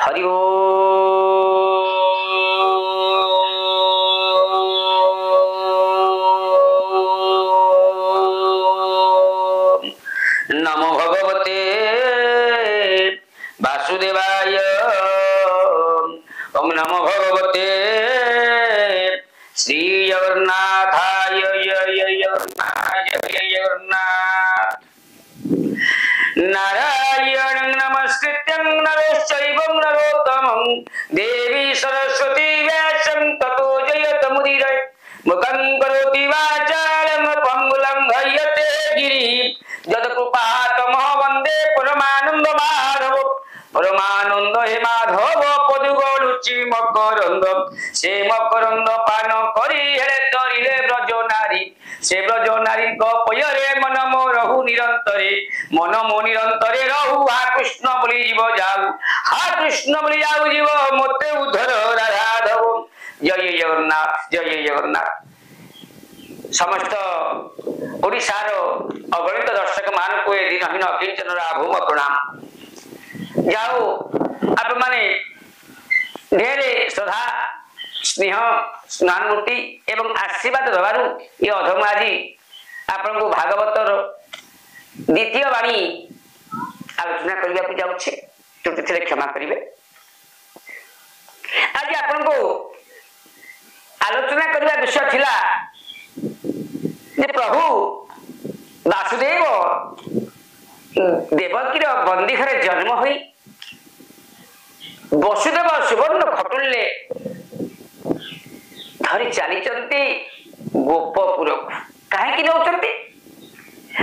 हरि ओम नमो भगवते वासुदेवाय ओम नमो भगवते श्री जगन्नाथाय जगन्नाथ नारायणं नमस्कृत्यं नरश्चैवं नरोत्तमं देवी सरस्वती व्यासं ततो जयतमुदीरये मुखं करोति वाचालं पंगुलं हयते गिरिः यत्कृपातमः वन्दे परमानंद हे माधव पदुगलुचि मकरंद से मकरंद पान करी हेले तरिले ब्रज नारी से ब्रज नारी पयरे मन मोरहु निरंतरे मन मो निरंतरे रहु हा कृष्ण बोली जीव जाऊ हा कृष्ण बोली जाऊ जीव मते उद्धर राधाधव जय जगन्नाथ जय जगन्नाथ। समस्त ओडिशार अगणित दर्शक मान को दिनहीन अकिंचन भूम प्रणाम जाओ आप माने ढेरे श्रद्धा स्नेह स्नानुभूति एवं आशीर्वाद दबारू ये अधम आज आपण को भागवतर द्वितीय वाणी आलोचना करने को जाऊँचे त्रुटि थे क्षमा करेंगे। आज आपण को आलोचना करने विषय थिला जे प्रभु वासुदेव देवकीर बंदी घरे जन्म हुई वसुदेव सुवर्ण खटुल्ले धरी चली गोपपुर कहीं नौकरी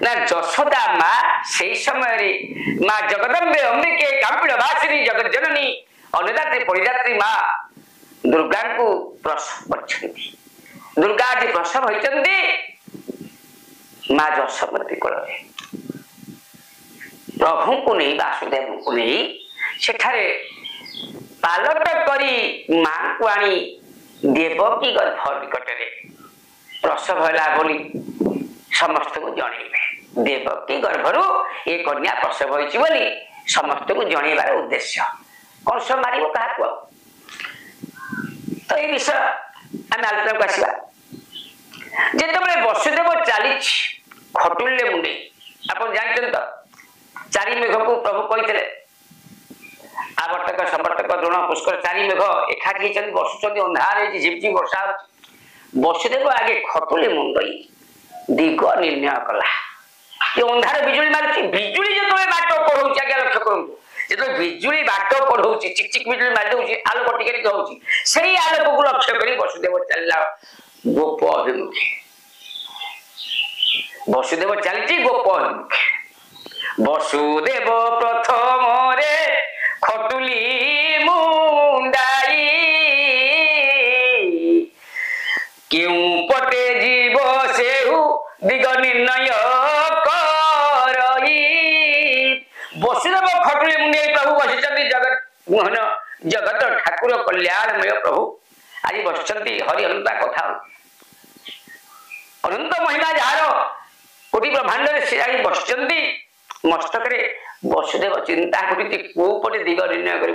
ना जशोदा माँ से समय माँ जगदम्बे अंबिके कांपिड़ भाषिणी जगत जननी अनुदात्री परिदात्री माँ दुर्गा को प्रसव कर दुर्गा आज प्रसव होती माँ जशोमती कोल प्रभु को नहीं वासुदेव को नहीं सेठारे पालट करी माँ को आनी देवकी गर्भ निकटरे प्रसव होला बोली समस्त को जनइबे देवकी गर्भरु ये कन्या प्रसव होइछि बोली समस्त को जनइबार उद्देश्य कौन सब मारिबो काहा को तो ये विषय आम आलोचना को आसवा जेतबेले वसुदेव चली खटुल्ले मुंडे आप जानते तो चारि मेघ को प्रभु कही आवर्तक समवर्तक द्रोण पुष्कर चारि मेघ एकाठी बसुंट अंधार झिपझिप वर्षा वसुदेव आगे खटुले मुंडई दिग निर्णय कला ये अंधार बिजुली मारुची बिजुली जो बाट पढ़ाऊँ आगे लक्ष्य करूँ जो बिजुली बाट पढ़ाऊँ चिकचिक बिजुली मारी दूसरी आलोक टिके टिके होची से आलोक को लक्ष्य कर वसुदेव चलला गोप अभिमुखे वसुदेव चली गोप अभिमुखे वसुदेव प्रथम रे खटुली मुंडाई क्यों पटे जीव सेहु दिग निर्णय करई वसुदेव खटुली मुंडे प्रभु बसिचंती जगत मोहन जगत ठाकुर कल्याणमय प्रभु आज बसिचंती हरि अनंता कथा अनंत महिमा जार कोटि ब्रह्मांड से आज बसिचंती मस्तक वसुदेव चिंता करती कोपटे दिग निर्णय कर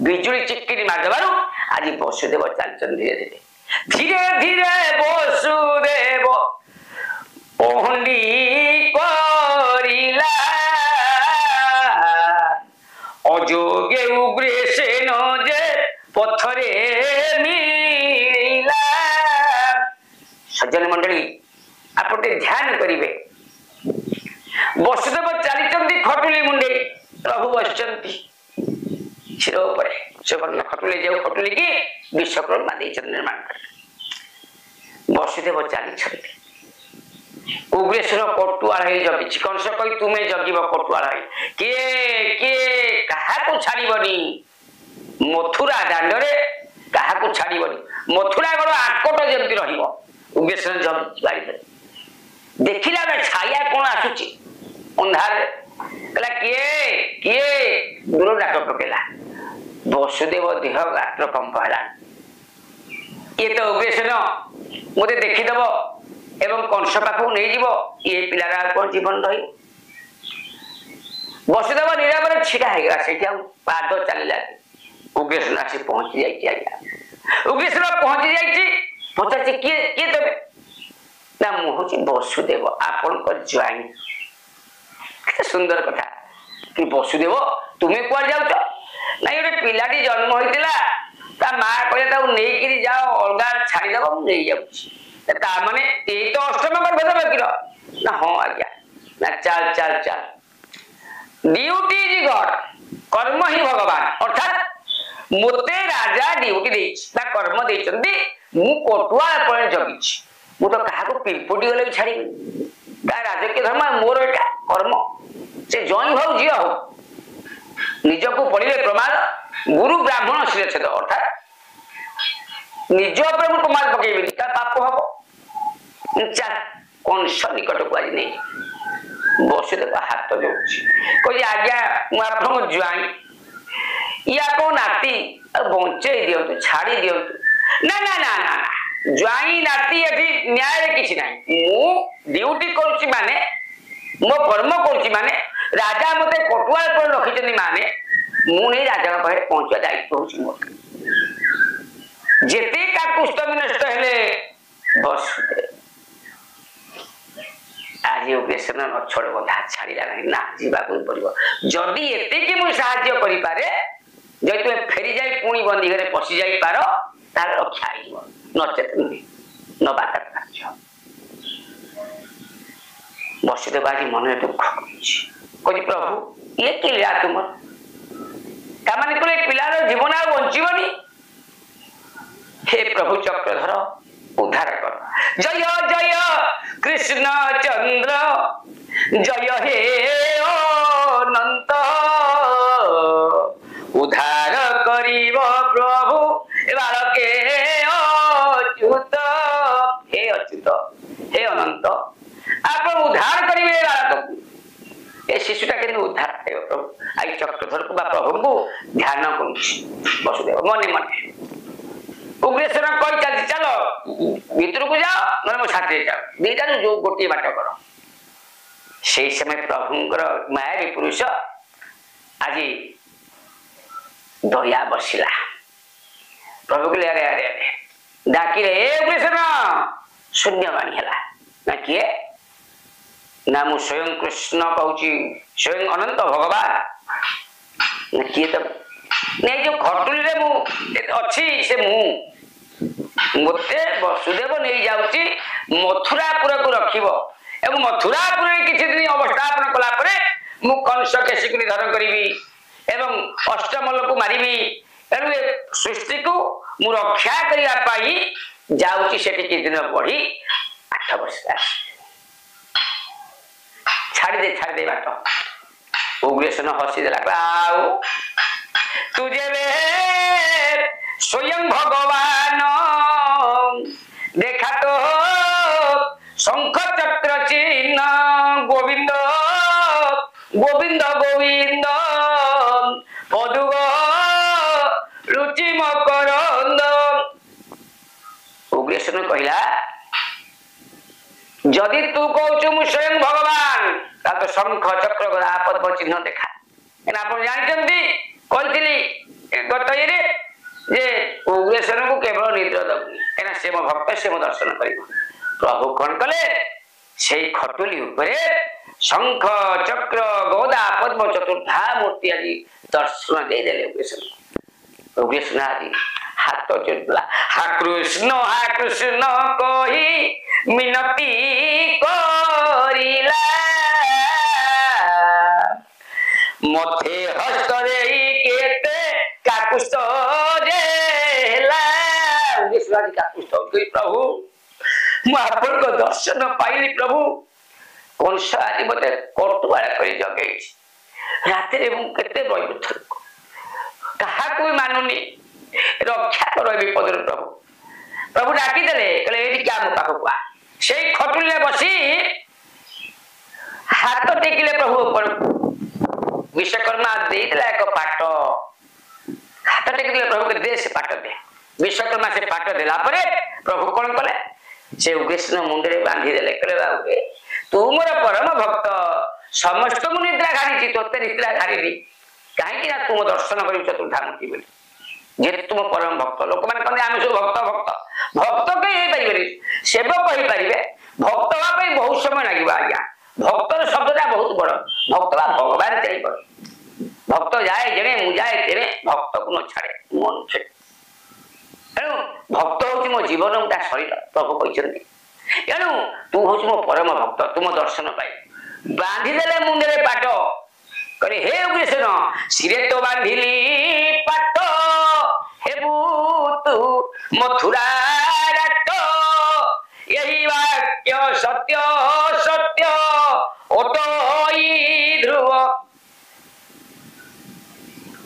बिजुली चिक्की मारदेव आज वसुदेव चलते धीरे धीरे धीरे धीरे वसुदेव पहंडी करिला अजोगे उग्रेसेन जे पथरे मिला सज्जन मंडली आप ध्यान करेंगे वसुदेव चली खटुली मुंडे प्रभु बसचंती क्षीर पर सुवर्ण खटुली जो खटुली की विश्वकर्मा निर्माण कर वसुदेव चली उग्रेश्वर कटुआल जगी कंस कही तुम्हें जगिब कटुआल किए किए क्या छाड़बनी मथुरा दांडे क्या छाड़बनी मथुरा गड़ आकट जमी रुग्रेश्वर जगी देखला छाया कौन आसुची अंधार कहला किए किए दूर डाक पकेला वसुदेव देह गात्र कंप है ये तो उग्रेश्वर मत देखीदेव एवं कंस पाख नहीं जीव ये पिलार कौन जीवन रही वसुदेव निरावर छिड़ा है पाद चलला उग्रसेन आसी पहुंची जाइए आज्ञा उग्रसेन पहुंची जाइए पचार किए किए देवे ना मु हूँ वसुदेव आपण ज्वाइन के सुंदर कथा कि वसुदेव तुम्हें कुआ जाऊच ना गोटे पिलाटी जन्म होता माँ कहे नहीं जाओ अलग छाड़ीदेव मुझे जाने यही तो अष्टम गर्भ देव ना हाँ आज्ञा ना चल चल चल ड्यूटी इज गॉड कर्म ही भगवान अर्थात मते राजा ड्यूटी देना कर्म देते मु कोटुआ पर जगी मु तो क्या पिंपुटी गले भी छाड़ी क्या राजकीय धर्म मोर एटा कर्म से जई हो झी हो निज को पढ़े प्रमाद गुरु ब्राह्मण शिरछेद अर्थात निज पर मुझे प्रमाद पकईबी क्या पाप हम चल कंस निकट को आज नहीं वसुदेव हाथ दौर आज्ञा मुझे ज्वाई या को नाती बंचे दिंतु छाड़ी दिंतु ना ना ना ना ज्वाई नाती ये न्याय किसी ना मु ड्यूटी करुच्ची माने मो कर्म करुच्ची माने राजा मते कोटुआ पर रखिछन्ती माने मु नहीं राजा पाखे पहुंचा दायित्व होची मोर जेते काकुष्ट नष्ट हेले वसुदेव आज उग्रसेन नछड़ बंधा छाड़ा ना जावाक पड़ो जदि एति मुझे साहाଯ୍य करि पारे जदि तुम फेरी जाए पुणी बंदी घरे पशि जाई पार तार रक्षा हो नचेत नुहे नबातर कार्य वसुदेव आज मन दुख कर प्रभु ये कि लीला तुम ताने तुम पिलार जीवन आ बंचबनी हे प्रभु चक्रधर उद्धार कर जय जय कृष्ण चंद्र जय हे अनंत उद्धार करिव प्रभु बालके अच्युत हे अच्युत हे अनंत आप उद्धार करेंगे बालक ए शिशुटा के उद्धार करे प्रभु आई चक्रधर को प्रभु को ध्यान कर वसुदेव मने मने उग्रसेन कही चलती चलो भीतर को जाओ ना मो छात्र जाओ दीटा जो गोटे बाट कर से समय प्रभुंर मायावी पुरुष आज दया बसिला प्रभु को अरे अरे अरे डाकिले उग्रसेन शून्यवाणी है ना किए ना मु स्वयं कृष्ण कहूँ स्वयं अनंत भगवान ना किए तो नहीं जो खटुली रे मु अच्छी से मते वसुदेव नहीं जाऊँगी मथुरापुर को रखिब एवं मथुरापुर किसी दिन अवस्थापन कला मु कंस केशी निधन करी एवं अष्टमल को मारिबी तेणु सृष्टि को मु रक्षा करने जाऊँगी से दिन बढ़ी 8 वर्ष छाड़ी दे बाट उग्रसेन हसी देला तुझे स्वयं भगवान देखा तो शंख चक्र चिन्ह गोविंद गोविंद गोविंद पदुग रुचि मकरंद उग्रसेन कहला जदि तू कहू मु स्वयं भगवान तो शंख चक्र गदा पद्म चिन्ह देखा आप जानते कही गत ये उग्रसेन को केवल निद्र दबुनी क्या से मो भक्त से मो दर्शन कर प्रभु कौन कले से खटुली उपरे शंख चक्र गदा पद्म चतुर्था मूर्ति आज दर्शन देदेले उग्रसेन आज हाथ जोड़ला हा कृष्ण कही मिनती करिला मथे हस्त केते काकुष्ट प्रभु मुझे को दर्शन पाइली प्रभु कंस आज मत कटुआला कर जगे रात क्या मानुनी रक्षा कर विपद प्रभु प्रभु डाकीदे कहले क्या मो पाखक आ से खटुले बसी हाथ टेकिले प्रभु ऊपर विश्वकर्मा देला एक पाट हाथ टेकिले प्रभु के दे से पाट दे विश्वकर्मा से पाट देला परे प्रभु कौन कले से उग्रसेन मुंडे बांधी देले कहले बाबू तू मोर परम भक्त समस्त मु निद्रा घारी तोते निद्रा घारी कहीं तू मो दर्शन कर चतुर्था मूर्ति बोली जेहेतु तुम परम भक्त लोक मैंने कहते आम सब भक्त भक्त भक्त कहीं पारे सेवक ही पारे भक्त हाँ बहुत समय लगे आज्ञा भक्तर शब्दटा बहुत बड़ भक्त भगवान चाहिए बड़ भक्त जाए जेने मुझाए तेरे भक्त को न छाड़े मन छे तेणु भक्त हूँ मो जीवन गोटा शरीर प्रभु कहते तेणु तू हूँ मो परम भक्त तुम दर्शन पाई बांधिदेले मुंडे पाट करे हे कृष्ण सिरे तो बांधिली पाट हेबू तू मथुरा राट यही वाक्य सत्य सत्य ओटोई ध्रुव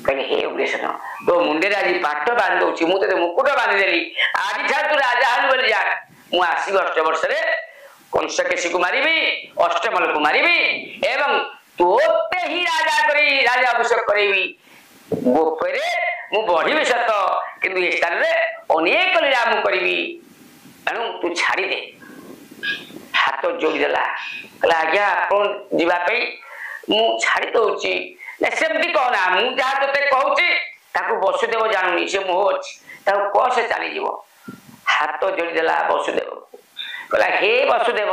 कहले हे कृष्ण तो मुंडे आज पाट बांध दौची मुझे मुकुट बांधिदेली आज तू राजा हलु बोली जा मु आसबि 8 वर्ष कंसकेशी को मारिबी अष्टमल को मारिबी एवं तोते ही राजा करी राजा अभिषेक करेबी गोपरे मु बढ़ी सत किंतु ए स्थान रे अनेक लीला मु करिबी एणु तू छाड़ी दे हाथ जोड़ी देला कहला आज्ञा आपण जीवा पे मु छाड़ी दउची ना सेमती कहना मु जहा तोते कहूची ताकू वसुदेव जानूनी से मोह अछि ताकू क से चली जीवो हाथ जोड़ी देला वसुदेव कहला हे वसुदेव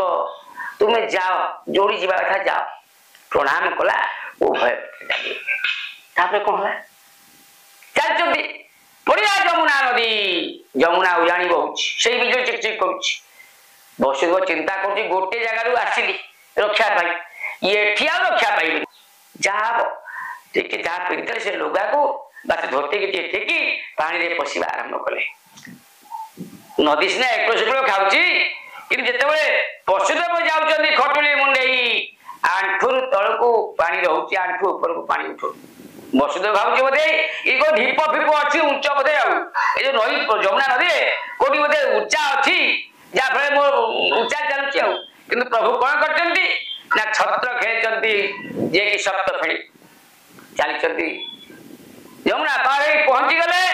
तुम्हें जाओ जोड़ी जीवा कथा जाओ प्रणाम कला उभय तापर कौन है चलती पड़िया जमुना नदी जमुना उजाणी बहुत से बिजली चिकचिक कर वसुदेव चिंता कर गोटे जगार आसिली रक्षा पाई ये रक्षा पाइबे जहाँ जहाँ पिंधे से लुगा को बात धोती की टेकी पानी रे पशिबा आरंभ कले नदी सीना एक खाऊची कि जिते वसुदेव जाऊँच खटुली मुंडे आंठुर तलू पानी रोचे आंठु ऊपर को पानी उठू वसुदेव भाव बोधे ये को ढीप फिप अच्छी उच्च बोधे जो नई जमुना नदी कौटी बोधे उच्चा अच्छी जहाँफल मो उच्चा चलुची प्रभु कौन कर छत्र खेल जे कि सप्त फेणी चली जमुना पार पहुंची गले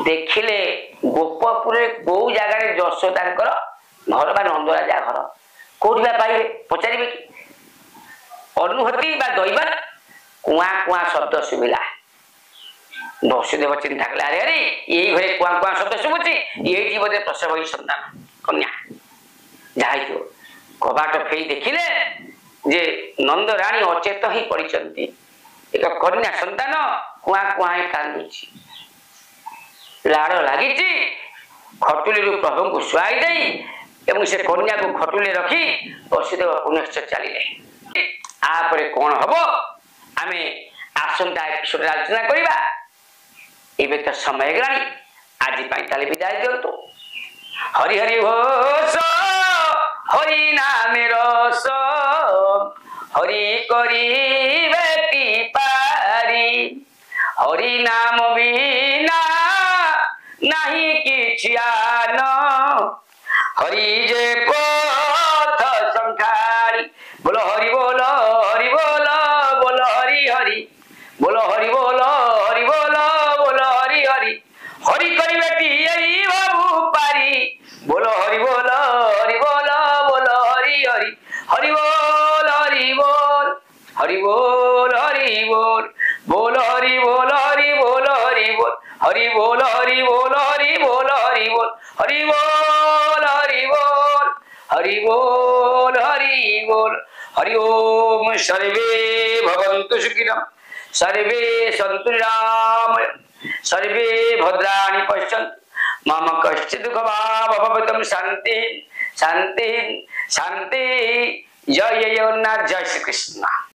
देखिले गोपपुर कौ जगार यशोदा घर बा नंद राजा घर कौटी पाइबे पचारे कि अनुभूति दैवन कुआ कुआ शब्द शुभिला वसुदेव चिंता कले अरे अरे यही घरे कुआ कुआ शब्द शुभुची ये बोधे प्रसव ही संतान कन्या जहाँ कबाट फेई देखिले जे नंद राणी अचेत ही पड़ी एक कन्या संतान कुआ कुआ कांदुची लाड़ लगी खटुली प्रभु को शुआई दे से कन्या को खटुली रखी वसुदेव पुनश्च चलिए आपरे कौन हम आम आसंता एपिसोड आलोचना करवा एबे तो समय गलानी आज ताले विदाय दिंतु हरि हरि घोष हरि नाम रस हरि करी पारी हरि नाम बिना नहीं किछि आन हरि जे पथ संखारी बोलो हरि बोलो हरि बोलो बोलो हरि हरि बोलो हरि बोलो हरि बोलो बोलो हरि हरि हरि करिवे ती एई बाबू पारी बोलो हरि बोलो हरि बोलो बोलो हरि हरि हरि बोल हरि बोल हरि बोल हरि बोल बोलो हरि बोल हरि बोल हरि बोल हरि बोल हरि बोल हरि बोल हरि बोल हरि बोल हरि बोल हरि बोल हरि बोल हरि ओम सर्वे भवन्तु सुखिनः सर्वे सन्तु निरामयाः सर्वे भद्राणि पश्यन्तु मम कश्चित् दुःखभाग् भवतु शान्ति शान्ति शान्ति जय जगन्नाथ जय श्री कृष्ण।